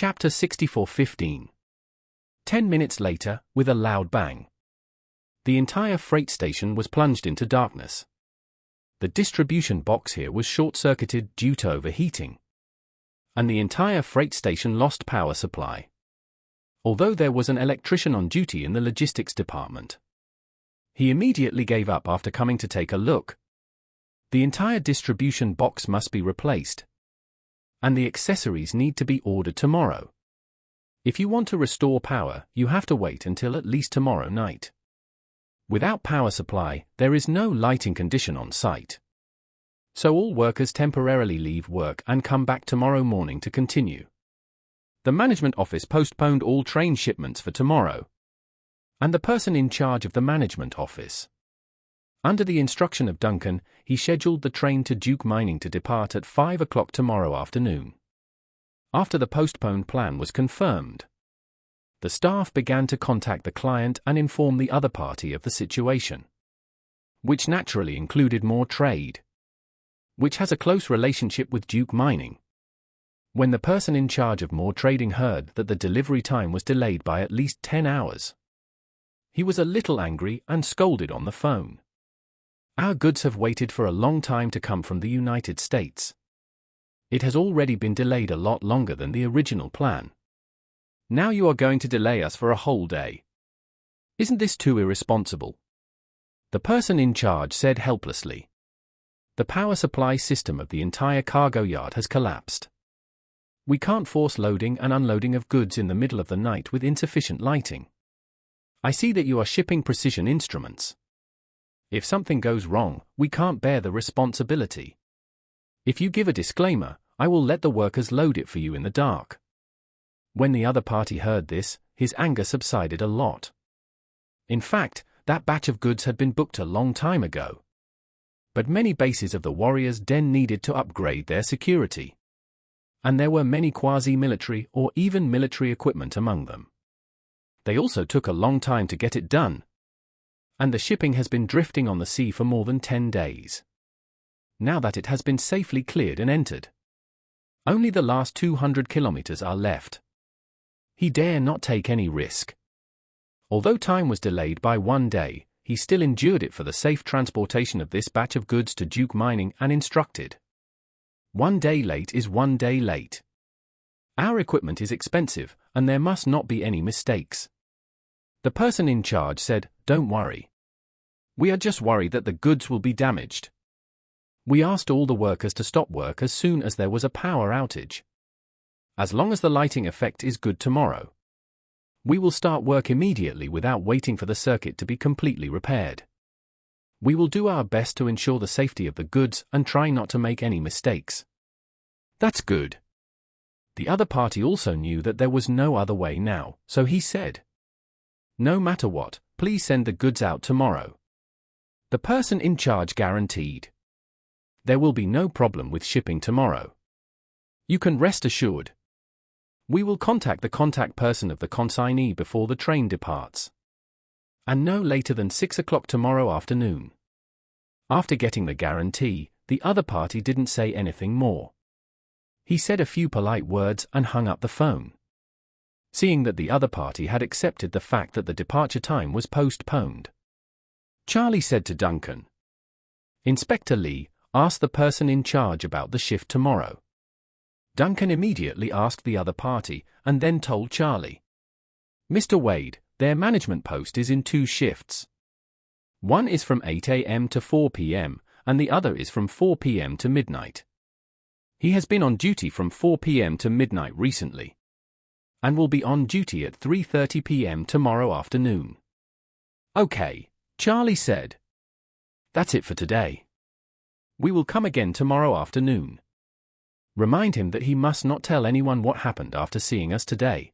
Chapter 64:15. 10 minutes later, with a loud bang, the entire freight station was plunged into darkness. The distribution box here was short-circuited due to overheating, and the entire freight station lost power supply. Although there was an electrician on duty in the logistics department, he immediately gave up after coming to take a look. The entire distribution box must be replaced, and the accessories need to be ordered tomorrow. If you want to restore power, you have to wait until at least tomorrow night. Without power supply, there is no lighting condition on site. So all workers temporarily leave work and come back tomorrow morning to continue. The management office postponed all train shipments for tomorrow, and the person in charge of the management office, under the instruction of Duncan, he scheduled the train to Duke Mining to depart at 5 o'clock tomorrow afternoon. After the postponed plan was confirmed, the staff began to contact the client and inform the other party of the situation, which naturally included More Trade, which has a close relationship with Duke Mining. When the person in charge of More Trading heard that the delivery time was delayed by at least 10 hours, he was a little angry and scolded on the phone. Our goods have waited for a long time to come from the United States. It has already been delayed a lot longer than the original plan. Now you are going to delay us for a whole day. Isn't this too irresponsible? The person in charge said helplessly. The power supply system of the entire cargo yard has collapsed. We can't force loading and unloading of goods in the middle of the night with insufficient lighting. I see that you are shipping precision instruments. If something goes wrong, we can't bear the responsibility. If you give a disclaimer, I will let the workers load it for you in the dark. When the other party heard this, his anger subsided a lot. In fact, that batch of goods had been booked a long time ago. But many bases of the Warriors' Den needed to upgrade their security, and there were many quasi-military or even military equipment among them. They also took a long time to get it done, and the shipping has been drifting on the sea for more than 10 days. Now that it has been safely cleared and entered, only the last 200 kilometers are left. He dare not take any risk. Although time was delayed by 1 day, he still endured it for the safe transportation of this batch of goods to Duke Mining and instructed, 1 day late is 1 day late. Our equipment is expensive, and there must not be any mistakes. The person in charge said, don't worry. We are just worried that the goods will be damaged. We asked all the workers to stop work as soon as there was a power outage. As long as the lighting effect is good tomorrow, we will start work immediately without waiting for the circuit to be completely repaired. We will do our best to ensure the safety of the goods and try not to make any mistakes. That's good. The other party also knew that there was no other way now, so he said, no matter what, please send the goods out tomorrow. The person in charge guaranteed, there will be no problem with shipping tomorrow. You can rest assured. We will contact the contact person of the consignee before the train departs, and no later than 6 o'clock tomorrow afternoon. After getting the guarantee, the other party didn't say anything more. He said a few polite words and hung up the phone. Seeing that the other party had accepted the fact that the departure time was postponed, Charlie said to Duncan, Inspector Lee, ask the person in charge about the shift tomorrow. Duncan immediately asked the other party, and then told Charlie, Mr. Wade, their management post is in 2 shifts. One is from 8 a.m. to 4 p.m., and the other is from 4 p.m. to midnight. He has been on duty from 4 p.m. to midnight recently, and will be on duty at 3:30 p.m. tomorrow afternoon. Okay, Charlie said. That's it for today. We will come again tomorrow afternoon. Remind him that he must not tell anyone what happened after seeing us today.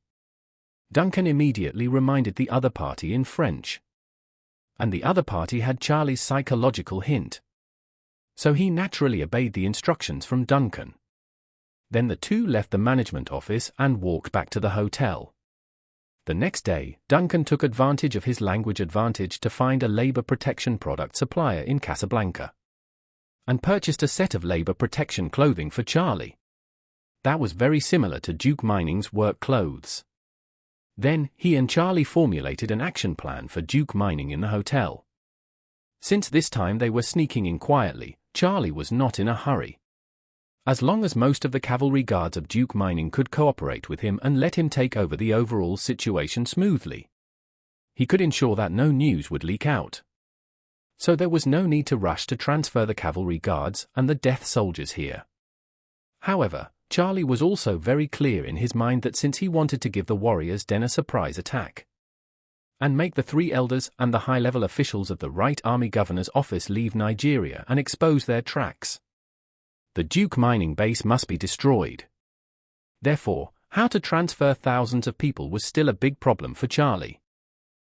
Duncan immediately reminded the other party in French, and the other party had Charlie's psychological hint, so he naturally obeyed the instructions from Duncan. Then the two left the management office and walked back to the hotel. The next day, Duncan took advantage of his language advantage to find a labor protection product supplier in Casablanca, and purchased a set of labor protection clothing for Charlie. That was very similar to Duke Mining's work clothes. Then, he and Charlie formulated an action plan for Duke Mining in the hotel. Since this time they were sneaking in quietly, Charlie was not in a hurry. As long as most of the cavalry guards of Duke Mining could cooperate with him and let him take over the overall situation smoothly, he could ensure that no news would leak out. So there was no need to rush to transfer the cavalry guards and the death soldiers here. However, Charlie was also very clear in his mind that since he wanted to give the warriors den a surprise attack, and make the three elders and the high-level officials of the Right Army Governor's office leave Nigeria and expose their tracks, the Duke Mining base must be destroyed. Therefore, how to transfer thousands of people was still a big problem for Charlie.